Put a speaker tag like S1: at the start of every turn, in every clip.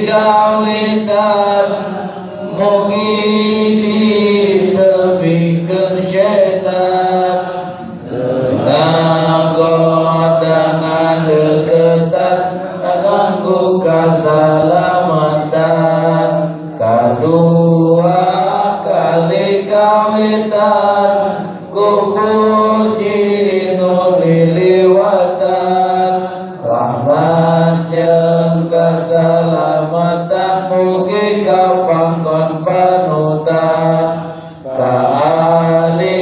S1: kawitan mugi ditebikeun setan tenaga dengan deketan kanggo kasalamatan kadua kali kawitan kupuji nuliliwatan rahmat jeung kasalamatan mugi kapangkon panutan ka ahli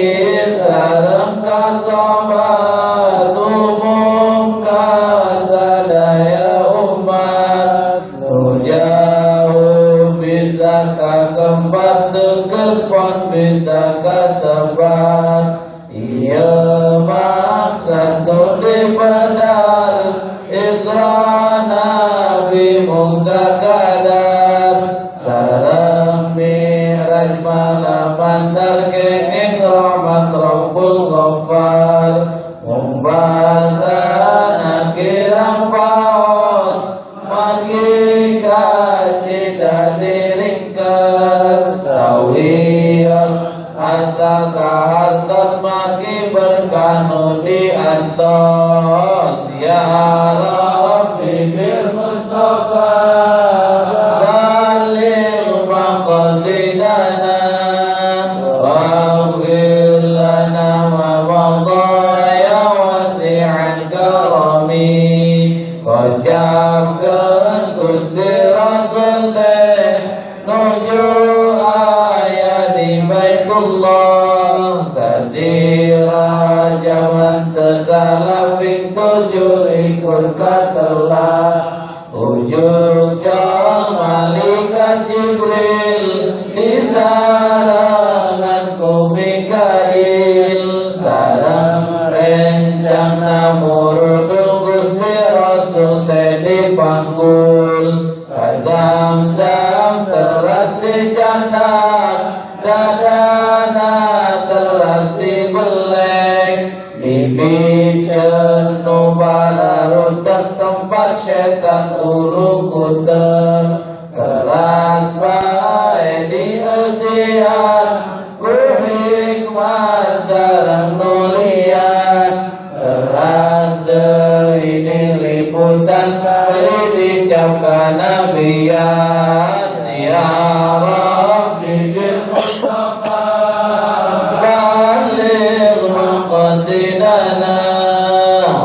S1: sareng kasobat umum kasadaya umat nu jauh bisa kakempat deket pon bisa kasebat ieu maksud nu dipedar Isra Nabi Musa kadar sareng Mi'raj malaman darkenging rahmat Rabbul Ghaffar mumbasana kirang paon magi kacida diringkes sawiyah asal kahartos magi berkanu diantos ya Rabbi bil Mustafa baligh maqasidana waghfir lana ma madha ya wasi'al karami kocapkeun Gusti Rasul teh nuju aya di Baitullah sasira jaman tesalafing 7 katelah ujug jol malaikat Jibril disarangan ku Mikail sareng rencang namurudul Gusti Rasul teh dipanggul kadang-dang teras dicandak dadana teras dibelek dipikeun nu balaruteg tempat setan ulukuteun keras bae dieusian ku hikmah sareng nulian keras deui diliputan bari dicap kanabian ya Rabbi bil Mustafa baligh maqasidana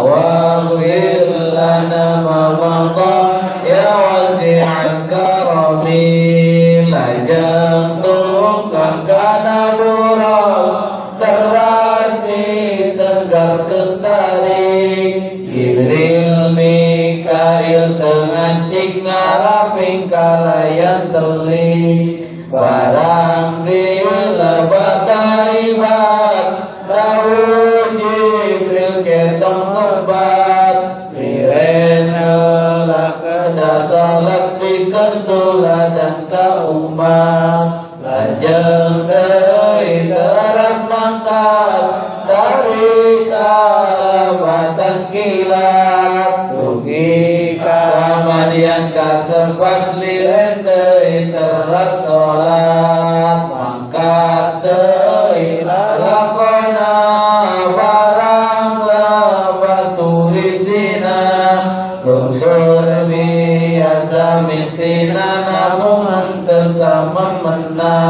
S1: waghfir lana ma madha ya wasi'al karami lajeng tukang kana burau terasi tegar kendari Jibril Mikail tengancik ngaraping kalayan teli barang dilebatan dawuh Jibril ketong lebat liren heula kedah salat pikeun tuladan ka umat lajeng deui teras mangkat tarik alabatan kilat dugi kamadian kasebat liren deui teras salat mangkat deui lakona barang lebat tulisina lungsur biasa mistina namun henteu samemena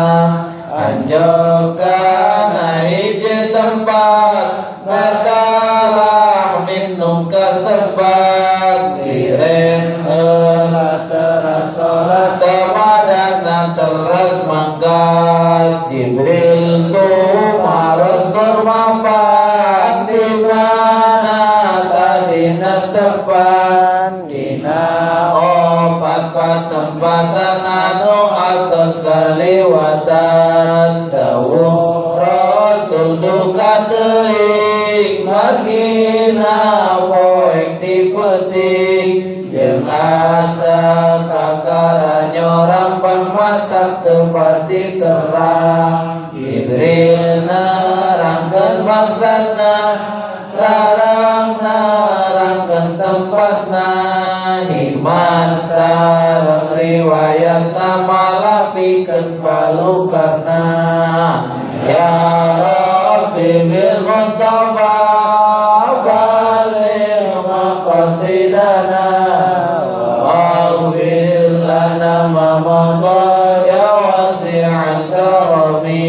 S1: anjokan hiji tempat bakalah minum kasebat liren heula teras salat samadana teras mangkat Jibril tumaros bermapan di mana tadi netepan dina opat patempatan anu atos kaliwatan dawuh Rasul duka teuing margina poek dipeting jeung asa kakara nyorang pangmatak tempat diterang Jibril nerangkeun maksudna sareng nerangkeun tempatna hikmat sareng hayatna malapikeun balukana ya Rabbi bil Mustafa baligh maqasidana waghfir lana ma madha ya wasi'al karami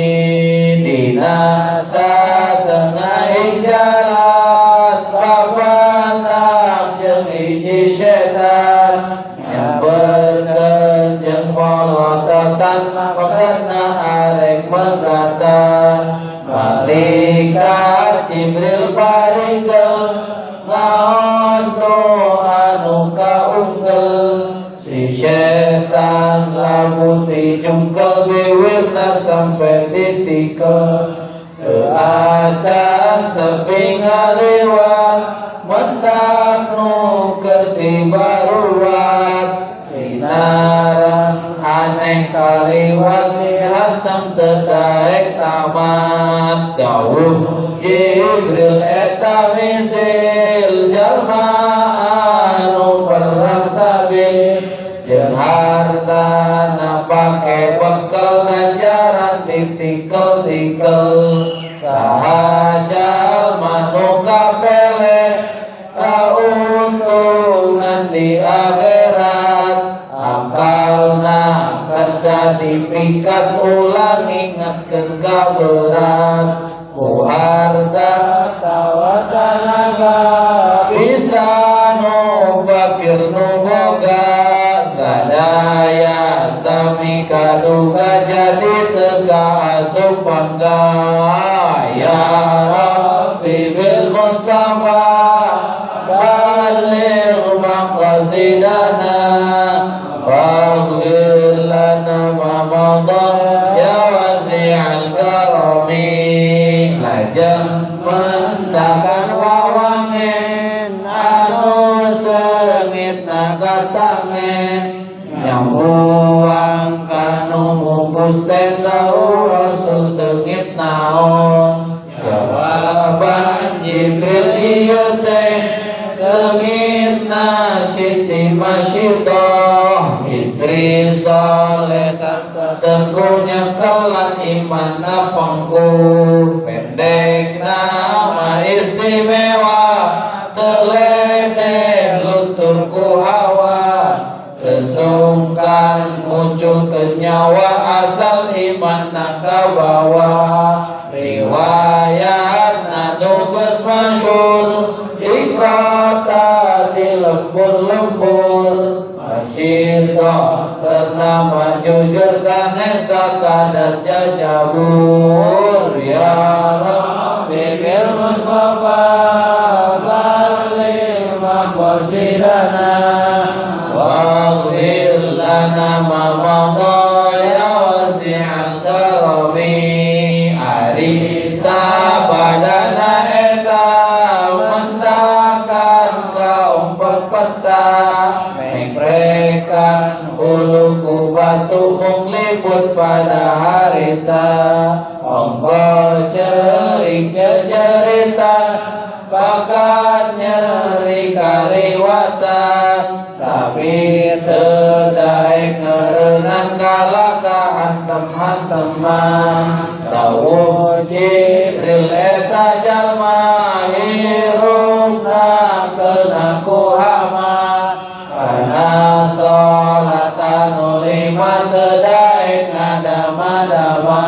S1: dina satengah jalan papanak jeung hiji setan nyamperkeun jeung polototan maksudna arek megatan malaikat Jibril paringkeun naos anu kaunggel si setan lamun dijungkel bibirna sampai titikeun teu acan tepi ngaliwat mentak nu keur dibaruat sinareng aneh kaliwat dihantam teu daek tamat dawuh Jibril eta misil jalma anu perang sabit jeung hartana pake bekal ganjaran ditikel-tikel saha jalma nu kapele kauntungan di akhirat akalna kada dipikat ulang ingatkeun ka berat ku harta tawa tanaga bisa nu bakir nu boga sadaya sami kaduga jadi teka asup bangga ya Rabbi bil Mustafa baligh maqasidana waghfir lana ma madha ya wasi'al karami lajeng mendakan wawangen anu sengit naga tangen nyambuang kanu mungkus tenda Rasul sengit naon jawaban Jibril ieu teh sengitna Siti Masyidah istri soleh sarta teguhnya kelan imanna pengkur pendek nama istimewa teleteh luturku hawa tesungkan muncul ke nyawa asal imanna kabawa riwayat nadugus masyhur ikata di lembur-lembur Masyidah ternama jujur sanes sakadar jajabur ya Rabbi bil Mustafa baligh maqasidana waghfir lana ma madha ya wasi'al karami ari sabadana eta mentakan kaum pepeta mengprekan hulu batu mengliput pada harita ongkol cerik cerita bakat nyeri kaliwatan tapi terdaik ngerenang kalaka hantem-hanteman dawuh Jibril eta jalma hirupna kena kuhama kana sholatan lima terdaik ngadama-dama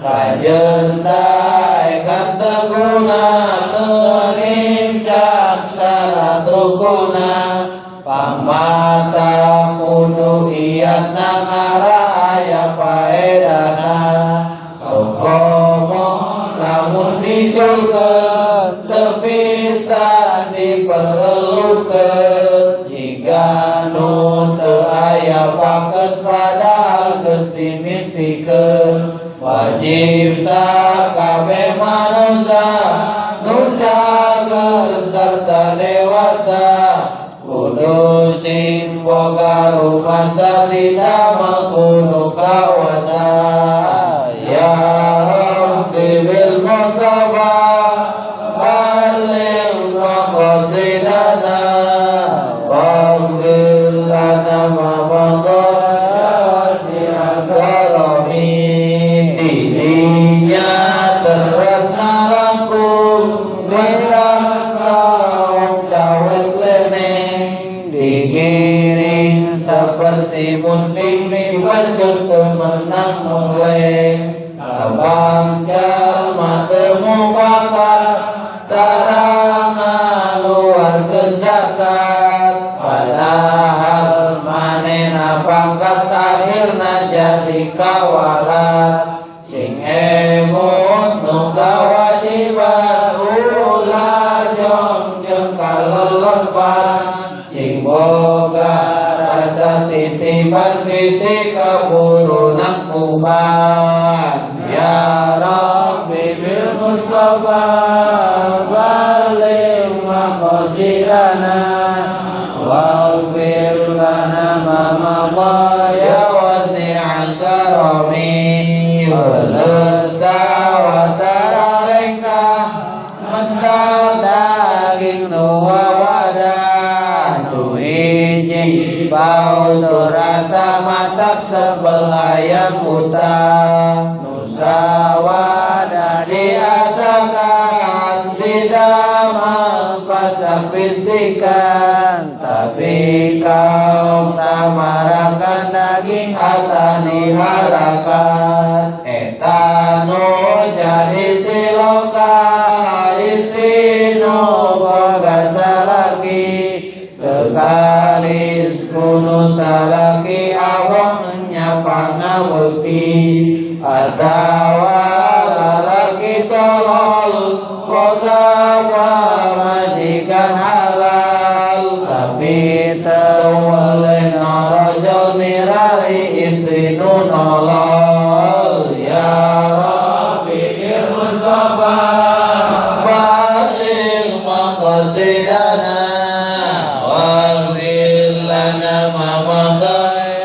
S1: rajeun daekan teguna nelincak salat rukuna pamata kudu iyatna ngaraya paedana sokomo lamun dijulkeun teu bisa diperlukeun jika nu teu aya paket padahal geus dimistikeun wajib sakabeh manusia nu cager sarta dewasa kudu sing boga rumasa didamel kudu kawasa ya Rabbi bil Mustafa baligh maqasidana waghfir lana ma madha ya Sabang jalma temu bakat tarangan luar kezakat padahal manena pangkat akhirna jadi kawalat sing emut nu kawajiban ulah jongjong kalelepan sing boga rasa titipan fisik kaburu nangkuban ya Rabbi bil Mustafa baligh maqasidana waghfir lana ma madha ya wasi'al karami ulsa wa taralengka daging nuwa wadah nu hiji bau turata matak sebelah yang utang nusawada diasakan didamal pasak pistikan tapi kaum tamarakan daging hatani harakan etanu jadi siloka isino boga salaki tekalis kuno salaki abang nyapa ngabukti atawa lalaki tolol boga majikan halal tapi tewale narajal mirari istri nu nolol ya Rabbi bil Mustafa baligh maqasidana waghfir lana ma madha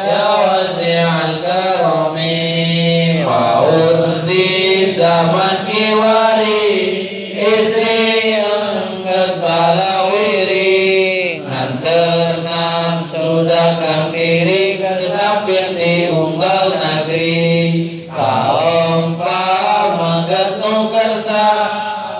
S1: ya wasi'al karami wa urdi zaman kiwari istri yang balawiri nganterna sudah kang diri ke samping di unggal negeri kaum pamagetu kersa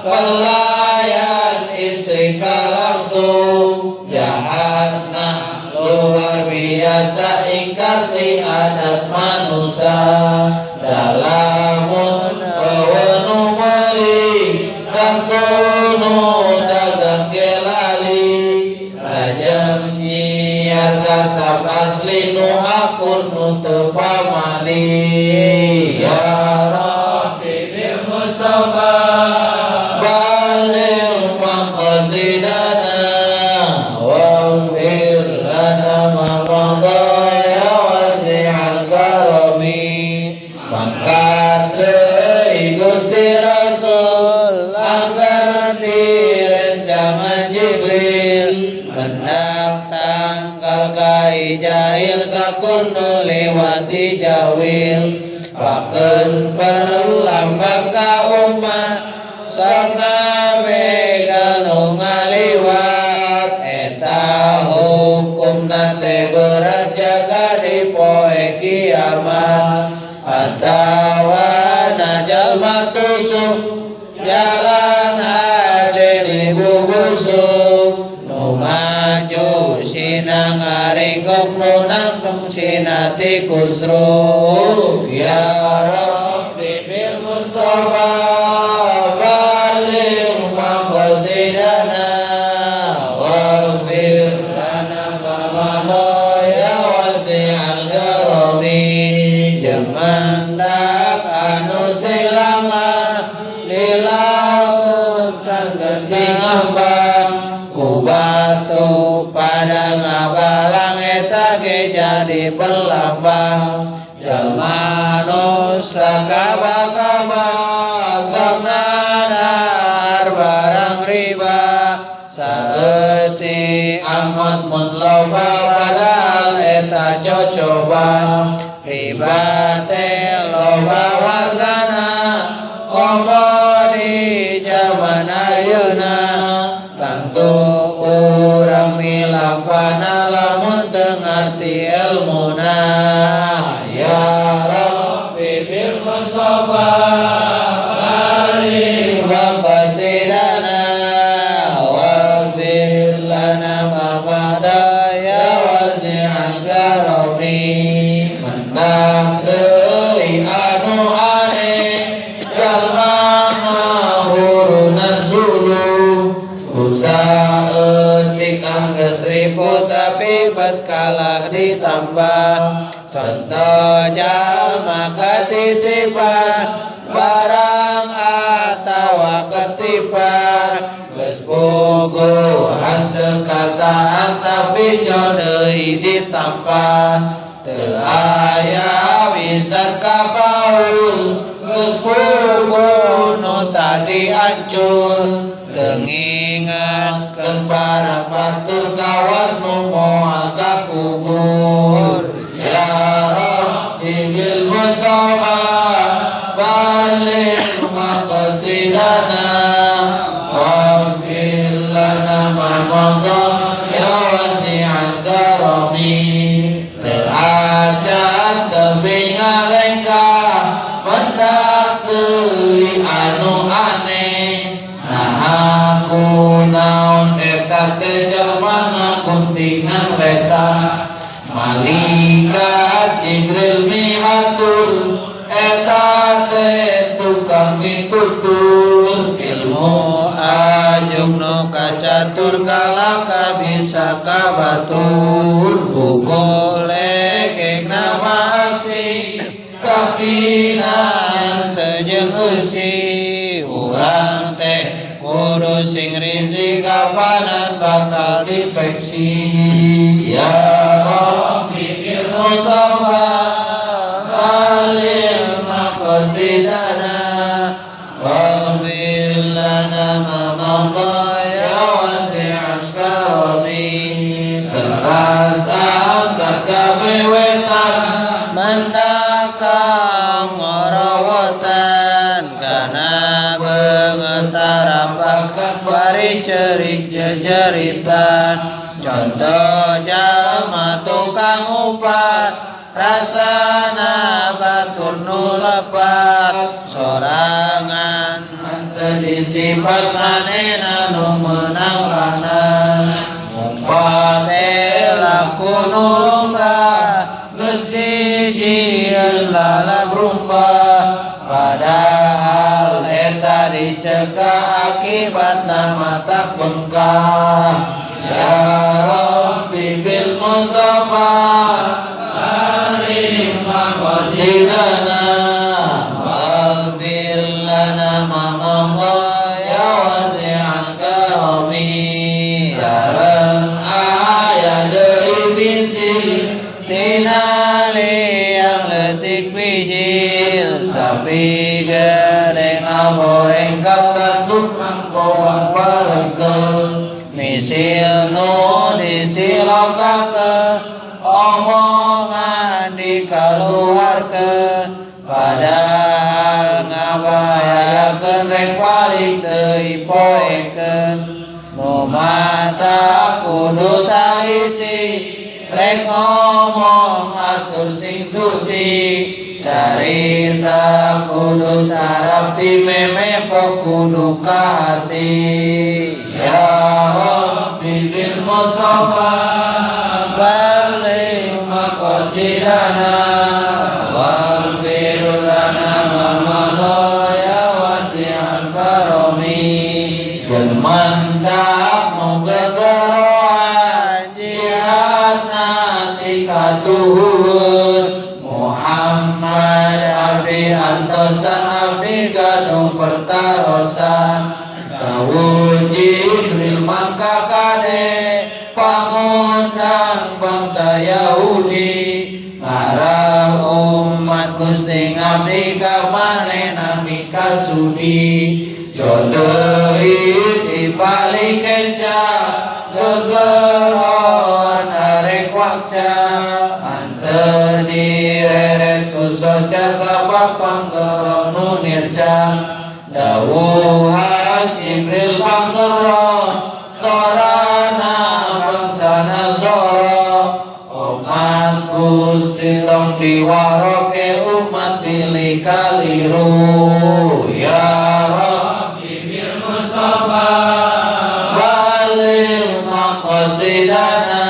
S1: pelayan istri langsung jahatna luar biasa ingkar di adat manusia dalamun pewenu meli kantunu dagang gelali lajeng nyiar kasab asli nu akun nu tepamali ya Rabbi bil Mustafa baligh maqasidana waghfir lana ma madha ya wasi'al karami mangkat deui Gusti Rasul angkat direncangan Jibril mendak tangkal kai jahil sakunu lewati jawil pakeun perlambang ka umat sana begal nu ngaliwat eta hukumna teh berat jaga di poe kiamat atawa najalma tusuk jalan hade ribu busuk nu maju sinang ngaringgok nu nangtung sinati kusruk ya Rabbi bil Mustafa baligh maqasidana waghfir lana ma madha ya wasi'al karami jemandak anu silanglah di lautan genting ambang ku batu pada ngabalang eta ge jadi pelambang jalma nu sakaba-kaba saknadar barang riba saeutik amat mun loba padahal eta cocoba riba teh loba warnana komodi zaman ayeuna tangtu urang milampana lamun teu ngarti ilmuna ya Rabbi bil Mustafa baligh maqasidana waghfir lana ma madha ya wasi'al karami menang deui anu aneh barang atawa ketipan geus puguhan teu kataan tapi jodeui ditampan teu aya wisan kapaul geus puguh nu tadi hancur tengingatkeun barang batur kawas nu moal ka kubur ya Rabbi bil Mustafa balik maqasidana waghfir lana ma madha ya wasi'al karami terhajat tebing alengka pendak deui anu aneh nah aku naon eta teh jelmana kuntingan reta malaikat Jibril mihatur eta teh tukang mitutur ilmu ajub nu kacatur kalaka bisa kabatur pukul lekek nama aksi kapinan teu jeung eusi urang teh kudu sing rizik kapanan bakal dipeksi ya Rabbi bil Mustafa balik maqasidana waghfir lana ma madha ya wasi'al karami terasa angkat kabewetan mandaka ngorowotan kana beungetarapakan bari cerik jejeritan contoh jalma tukang upat rasana batur nu lepat sorangan teu disifat manehna nu meunang lanan umpate laku nu lumrah geus dijieun lalab rumbah padahal eta dicegah akibatna matak bengkak ya Rabbi bil Mustafa balik maqasidana waghfir lana ma madha ya wasi'al karami sareng aya deui bisi tinali yang letik bijil sapi gede ngagoreng kalanduk nangkoang paregel misil nu disilokakeun omongan dikaluarkeun padahal ngabayakeun rek balik deui poekeun nu mata kudu taliti rek ngomong atur sing suci carita kudu tarap ti meme kudu kaarti ya Rabbi bil Mustafa balik maqasidana waghfir lana ma madha ya wasi'al karami gemandak nu gegeroan jihadna tikatuhun Muhammad abdi antosan abdi gadung pertarosan dawuh Jibril mangka kade pangundang bangsa Yahudi para umat Gusti ngabdi ka manehna mikasudi jodeui dibalik kenca gegeron arek wakca anteu direret ku soca sabab panggoro nu nirca dawuhan Jibril panggoro sorana bangsana soro umat Gusti long diwaroke umat pilih kaliru ya Rabbi bil Mustafa balik maqasidana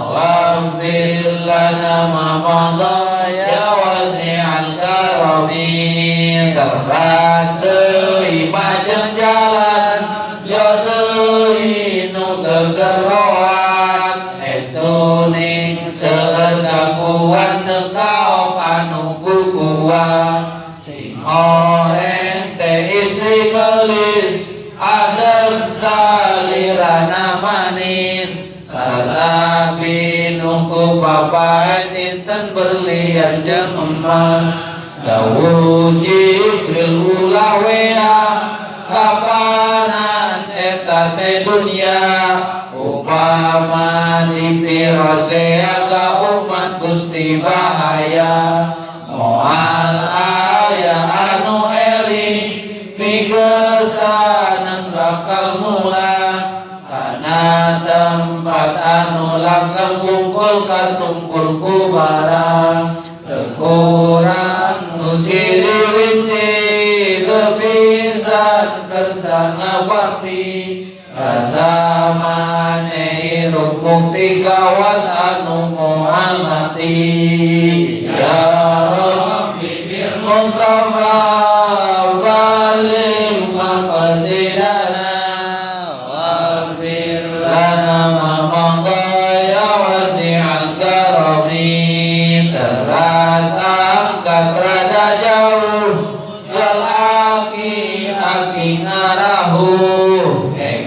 S1: waghfir lana ma madha ya wasi'al karami teras deui majeng jalan jodeui nu gegeroan estuning seueur kakuat teu kaop anu kukuat Oreh teh istri gelis adem salirana manis sarta pinuku bapak sinten berlian jeung emas dawuh Jibril ulah wea kapanan eta teh dunya upama dipirosea ka umat Gusti bahaya moal aya anu eling pigesanan bakal mula kana tempat anu langkang wungkul katungkul ku barang tekurang musiri winti kepisan kersana bakti rasa maneh hirup mukti kawas anu moal mati ya Rabbi bil Mustafa baligh maqasidana waghfir lana ma madha ya wasi'al karami terasa katrada jauh jal aki ngarahu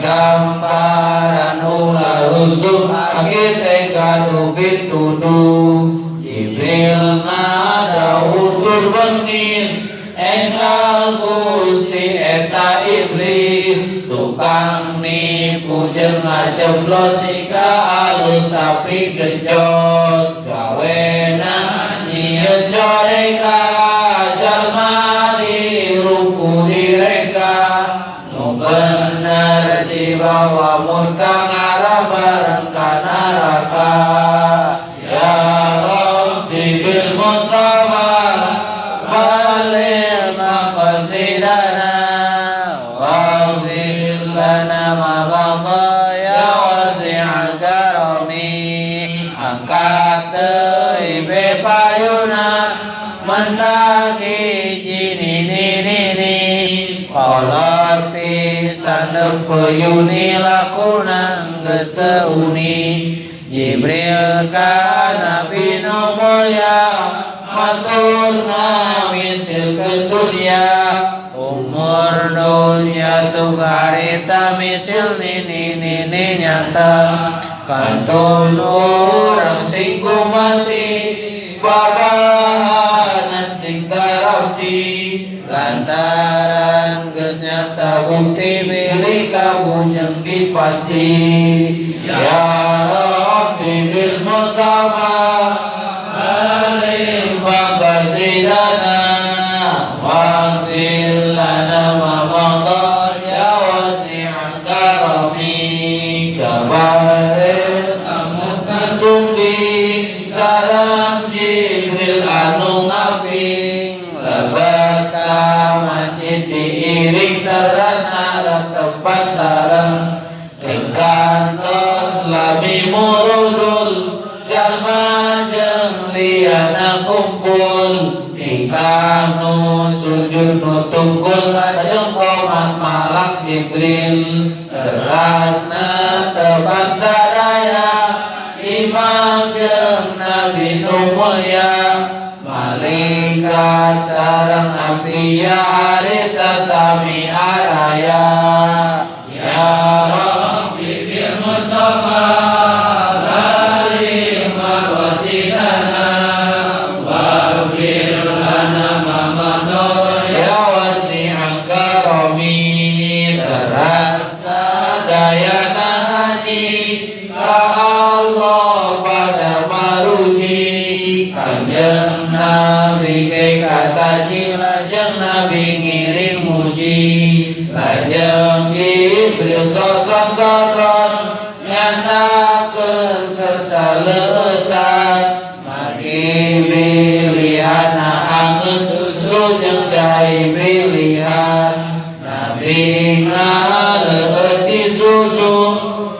S1: gamparan ulah rusuh aki tega pituduh Jibril ngadawuh tur bengis engkal Gusti eta iblis tukang nipu jeung ngajeblos sika alus tapi gejos gawena nyieun coreka jalma diruku direka nu bener dibawa murka ngarah bareng ka neraka ya Rabbi bil Mustafa baligh maqasidana waghfir lana ma madha ya wasi'al karami angkat teuy bepayuna mendaki jinini qalat pisan peyuni lakuna geus teu uni Jibril ka Nabi nu mulya maturna misilkeun dunya umur dunya tu harita misil nini nyata kantun urang sing kumati babahanan sing tarabdi lantaran geus nyata bukti milik kamu jeung dipasti ya Rabbi bil Mustafa baligh maqasidana waghfir lana ma madha ya wasi'al karami kabarin amukan sumbi salam Jibril anu ngaping lebar ka masjid diiring teras harap tempat sareng tingkantos lami murudul jalma jeung liana kumpul tingkanu sujud nu tunggul lajeng qomat malak Jibril terasna tepan sadaya imam jeung Nabi nu mulya malaikat sareng anbiya harita sami araya ya Rabbi bil Mustafa baligh maqasidana waghfir lana ma madha ya wasi'al karami terasa dayana haji ka Allah pada maruji kanjeng Nabi ke kataji lajeng Nabi ngiring muji lajeng Jibril sosok nyanakeun kersaleutan margi bilihana angeun susu jeung cai pilihan Nabi ngaleuci susu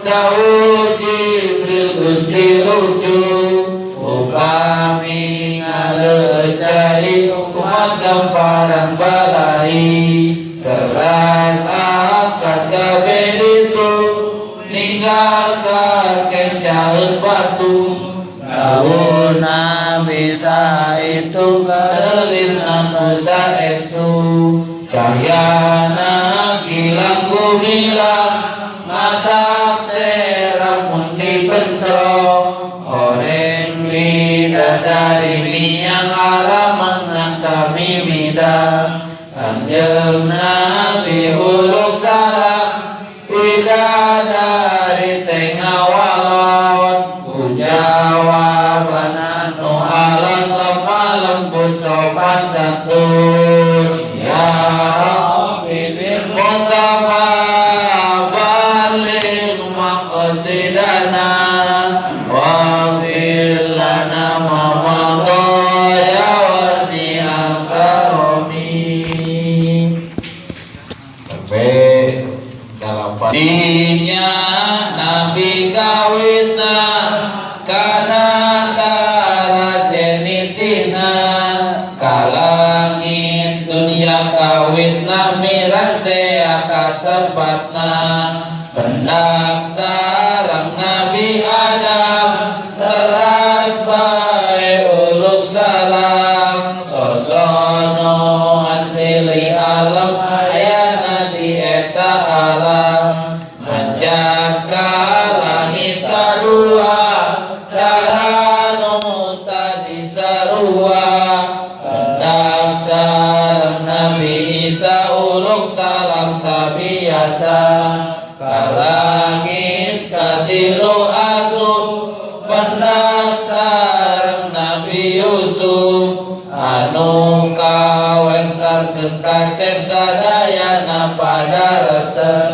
S1: dawuh Jibril Gusti lucu upami ngaleucai umat gamparan balari teras angkat kabeh ditu ninggalkan kencaeun batu Dawuna bisa itu karelis anu saestu cahyana gilang gumilang mata seramun dipencrong oreng widadari miyang aramangan sami widang Kanjeng Nabi uluk salam widadari tengah walon jawaban anu alang lemah lembut sopan santun ya Rabbi bil Mustafa balik maqsidana wa bil lana mamadha ya wasi'al karami sampai dalapan dinya Nabi kawitna kana tara jenitina kalangit dunia kawitna miras tea kasebatna pendak sarang Nabi Adam teras bae uluk salam sosono ansili alam ayana di eta alam manjat ka langit kadua Isa uluk salam sabiasa kalangit katilu asup pendasar Nabi Yusuf anu kawentarkeun kasep sadayana pada resep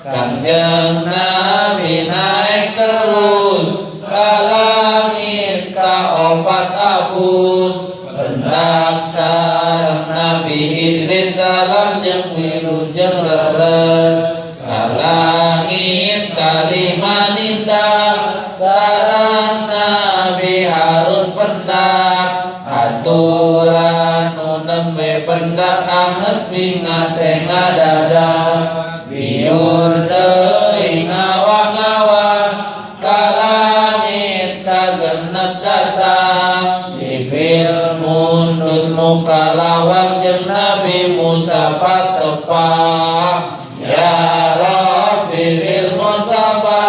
S1: Kanjeng Nabi naik terus kalangit ka opat apus pendak sareng Nabi Idris salam jeung wilujeng leres kalangit kalima nindang sareng Nabi Harun pendak aturan nu nembe pendak anget bingat tengah dada biur deui ngawang-ngawang kalangit kagenep datang Jibril mundut muka lawang jeung Nabi Musa patepang ya Rabbi bil Mustafa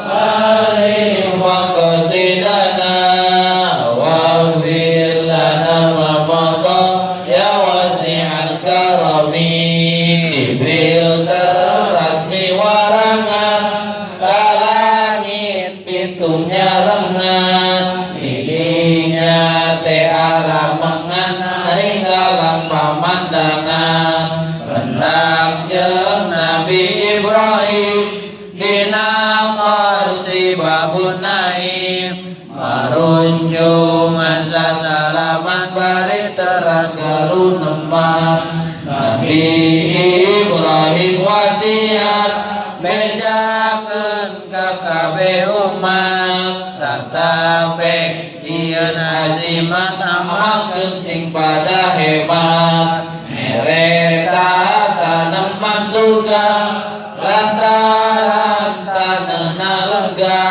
S1: balik maqsidana wa bil lana mamadha ya wasi'al karami Jibril terasmi warangan kalangit pitunya lengan didinya te arah mengan pamandangan pendak jeung Nabi Ibrahim dina qarsi babun naim marunjungan sasalaman bari teras garuneman Nabi Ibrahim wasiat bejakeun ka kabeh umat sarta pek jieun azimat amalkeun sing pada hebat mereka taneman surga lantaran taneuhna lega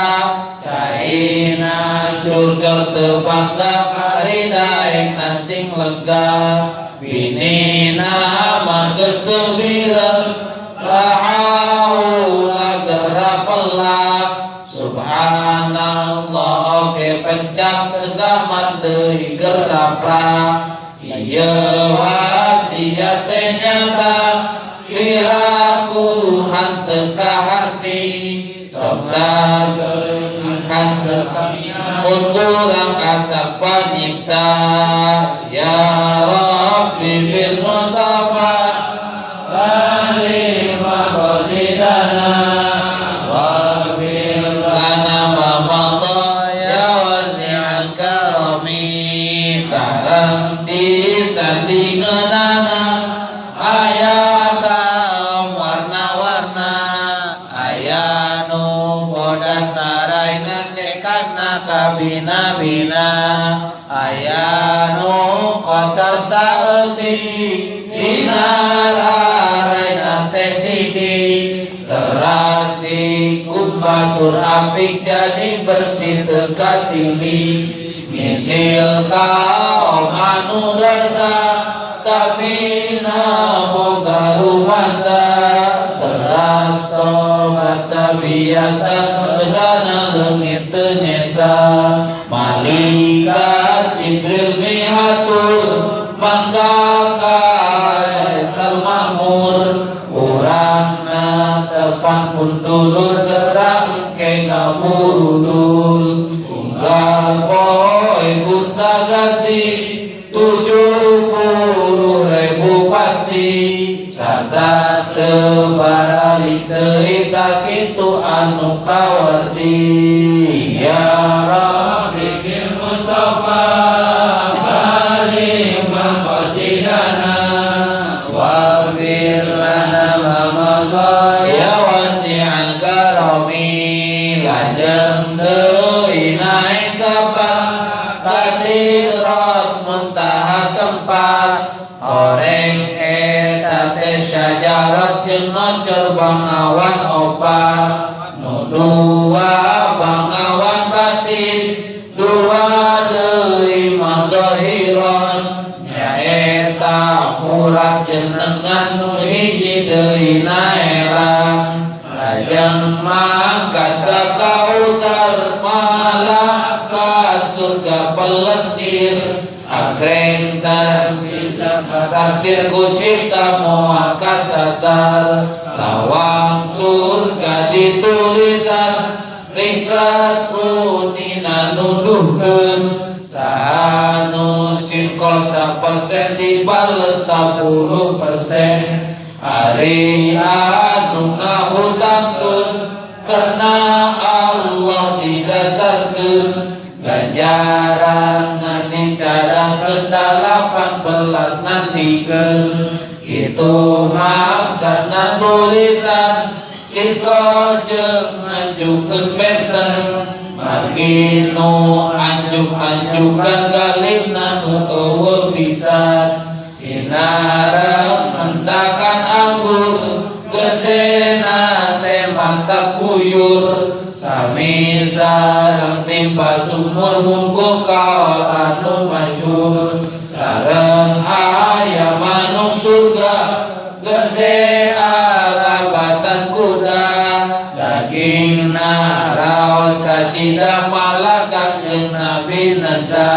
S1: caina curcol teu bangga ari daekna sing lega binina mah geus teu bireng la haula gerapelak subhanallah ke pencak zaman deui geraprak ieu wasiat teh nyata perilaku hanteu ka hati sok sageung hanteu ka mun kurang kasar pencipta ya Rabbi bil Mustafa balik maqsidana wa bil lana mamadha ya wasi'al karami salam disandingeunana aya kaum warna-warna aya nu bodas saraina cekasna kabina-bina aya nu kotor saeutik dinar araina teh sidi terasi kumpa batur apik jadi bersih teka tili misil kaum anu dosa tapi boga rumasa teras tobat sabiasa kesana leungit teu nyesa malaikat Jibril mihatur mangga ka Baitul Ma'mur urangna terpangkun dulur gerak ke ngabulul unggal poe gunta ganti 70.000 pasti sarta teu baralik deui ka kitu anu kawarti ya Rabbi bil Mustafa balik maqasidana waghfir lana ma madha ya wasi'al karami lajeng deui naik kapal kasirat muntaha tempat oreng eta teh syajarat jeung nocor bangawan opat nu dua bangawan batin dua deui madzahiran nyaeta murad jenengan nu hiji deui naelang lajeng mangkat ka Kausar malah ka surga pelesir agreng tan bisa taksir ku cipta moal kasasar lawang surga ditulisan ringkas punina nuduhkeun sahanu singkol 1% dibales 10% hari anu ngahutangkeun karena Allah didasarkeun ganjaran nanti cadangkeun 18 nantikeun itu maksudna tulisan singkol jeung ngajukeun benten margi nu anjuk-anjukan galibna nu eueuh pisan sinareng mendakan anggur gedena teh mantap kuyur sami sareng timpa sumur mungkuh kaol anu masyhur sareng aya manuk surga gede alabatan kuda dagingna raos kacida malakan jeung nabi nada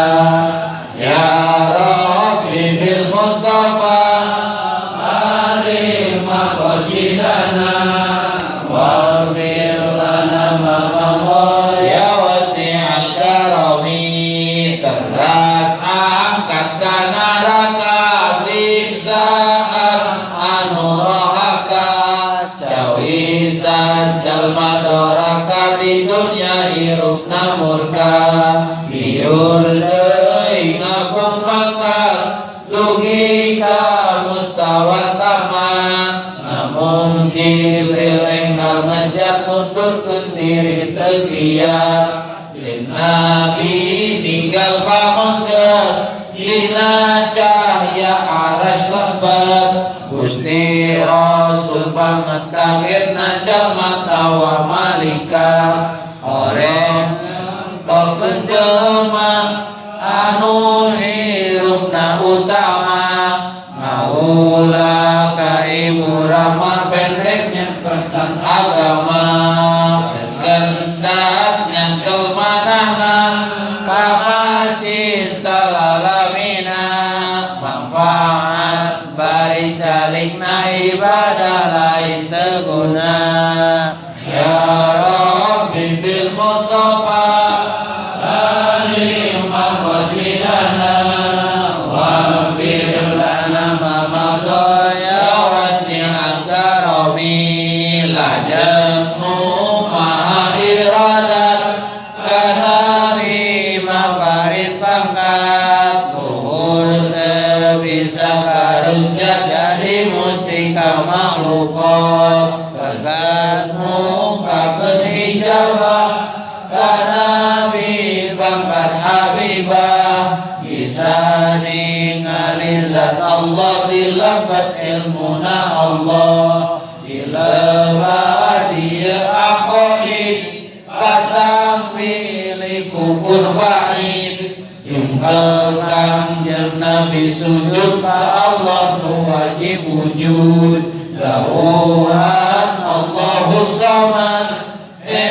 S1: ya Rabbi bil Mustafa alim maqasidana waghfir lana ma madha ya wasi'al karami teras angkat ka neraka siksaan anu rohaka cawisan jalma doraka di dunya hirupna murka biur deui ngapung mangkal dugi ka mustawan taman namun Jibril enggal ngajak nundurkeun diri teu kiat Nabi ninggal pamengger dina cahya aras lebat Gusti Rasul banget kagetna jalma tawa malaikat oreng tolkeun jelema anu hirupna utama maulah ka ibu rama pendeknya petang agama terkendak nyantel manahna ka masjid salalamina manfaat bari calikna ibadah lain teguna ya Rabbi bil Mustafa alim maqasidana waghfir lana ma madha ya wasi'al karami lajeng maha iradat kana bima parit pangkat luhur teu bisa karunjat jadi mustika makhlukot tegas mukakeun ijabah kana bi pangkat habibah bisa ningali zat Allah dilebat ilmuna Allah dilebat dia aqaid pasang pilih kubur wahid jungkel kanjeng Nabi sujud ka Allah nu wajib wujud dawuhan Allahu samad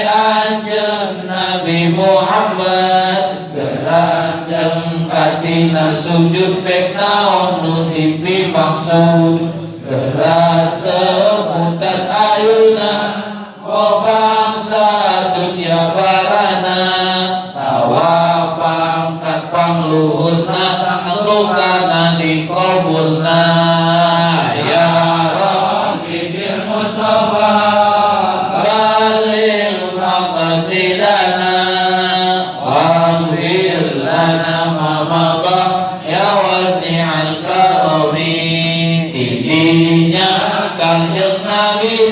S1: anjeun Nabi Muhammad geranjeng katina sujud pek naon nu dipi maksud geras sebutan ayeuna o bangsa dunia barana tawa pangkat pangluhurna ngalukana dikabulna ya Rabbi bil Mustafa balil maqasidana waghfir lana ma madha ya wasi'al karami tidinya kanjeng Nabi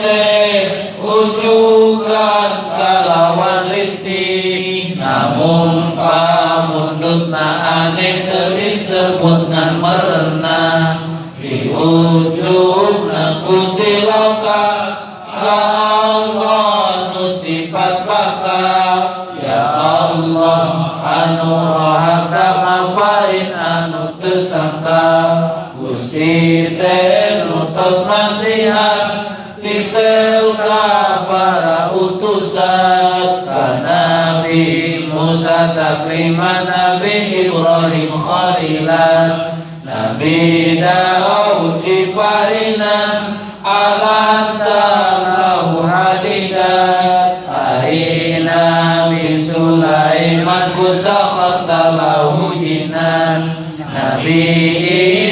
S1: ujukan kalawan ritih namun pamundutna aneh teu disebut ngan merena diujukna kusiloka ka Allah nu sifat baka ya Allah anu rohaka mapain anu teu sangka Gusti teh nutos masihan titel ka para utusan ka Nabi Musa takliman Nabi Ibrahim khalilan Nabi Daud diparinan alantalahu hadidan hari Nabi Sulaiman kusakhartalahu jinan Nabi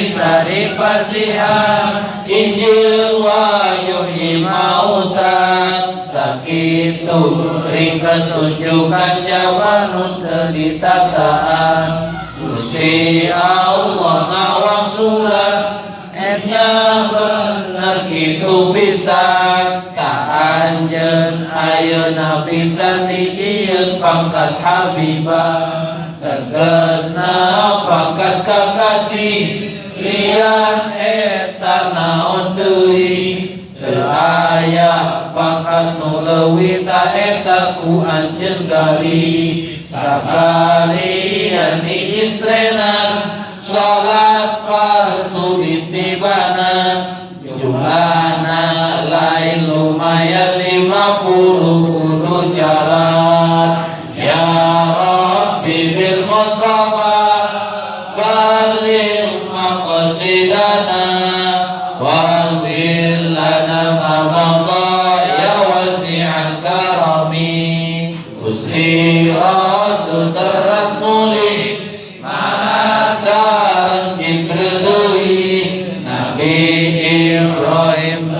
S1: Isa dipasihan Injil wa yuhyi mautan sakitu ringkes tunjukkan jawaban teu ditataan Gusti Allah ngawang sulan etnya bener kitu pisan tak anjeun ayeuna pisan dijieun pangkat habibah tegasna pangkat kakasih lian eta naon deui teu aya pangkat nu leuwih ta eta ku anjeun gali sakalian di istrenan salat fardu ditibanan jumlahna lain lumayan 50 jalan ya Rabbi bil Mustafa balil maqasidana waghfir lana ma madha ya wasi'al karami Gusti Rasul teras mulih mana sareng Jibril deui Nabi Ibrahim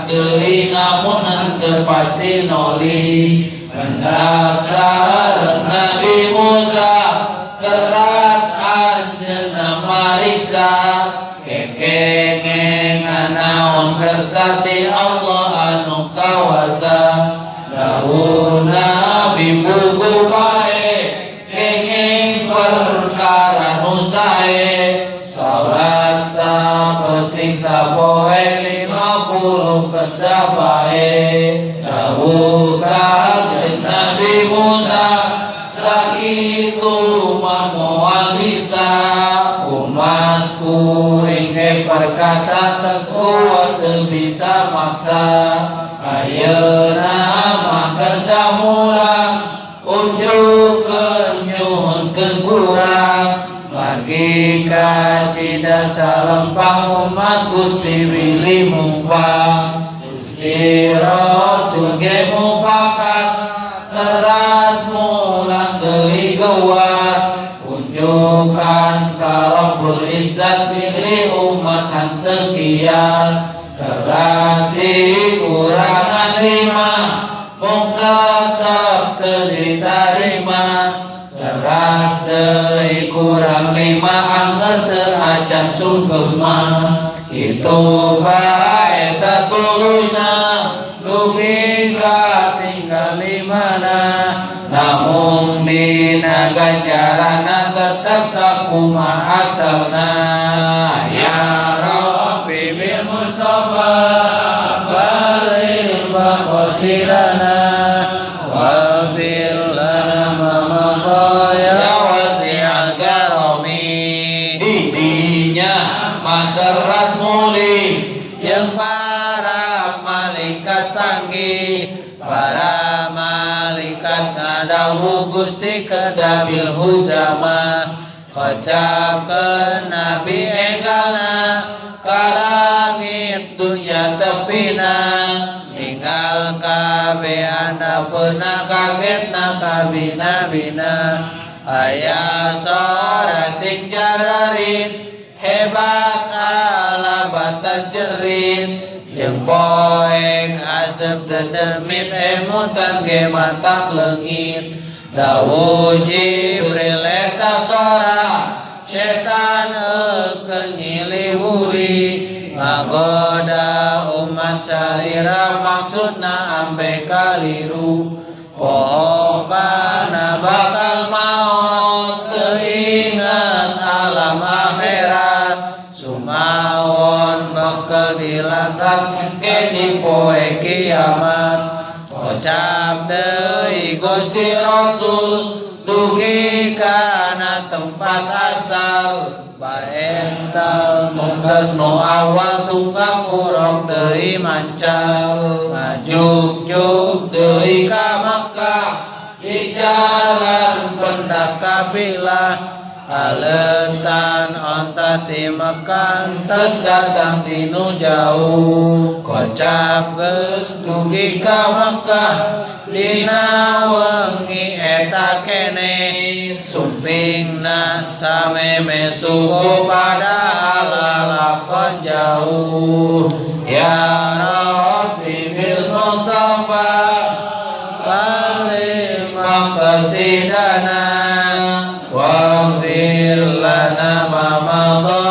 S1: deui ngamun teu pati noli sareng Nabi Musa teras anjeunna mariksa kekengengan naon kersati Allah anu kawasa dawuh Nabi buku bae kenging perkara nu sae salat sabeting sapoe 50 kedah bae dawuh kanjeng Nabi Musa sakitu moal bisa umatku ringke perkasa tekuat teu bisa maksa ayeuna mah kedah mulang unjukkeun nyuhunkeun kurang margi ka cida salempang umat Gusti wilih mumpang Gusti Rasul ge mufakat teras mulang deui geuat unjukan ka Rabbul Izzat pilih umat hanteu kian teras dikurangan 5 mung tetep teu ditarima teras deui kurang 5 angger teu acan sungkeun mah kitu bae satuluyna dugi katinggal mana namun dina ganjarana tetap sakumaha asalna ya Rabbi bil Mustafa balil maqasidana wa jeung para malaikat panggih. Para malaikat ngadawuh Gusti kedabil hujama. Kocapkeun Nabi enggalna ka langit dunya tepina. Ninggal kabeh andapeuna kagetna kabina-bina. Aya sora sing jarerit hebat alabatan jerit. Jeung poek asep dedemit emutan ge matak leungit. Dawuh Jibril eta sora setan keur nyiliwuri. Ngagoda umat salira maksudna ambe kaliru. Pokokna bakal maot teu inget alam akhirat. Sumawon bakal dilantrat ke di poe kiamat. Kocap deui Gusti Rasul dugi kana tempat asal. Baental muhdas nu awal tunggang urang deui mancal. Ngajuk-juk deui ka Makkah di jalan pendak kabilah. Aletan onta ti Makkah tes datang dinu jauh. Kocap geus dugi ka Makkah dina wengi eta keneh. Sumpingna sameme subuh pada lalakon jauh. Ya Rabbi bil Mustafa balik maqasidana waghfir lana ma madha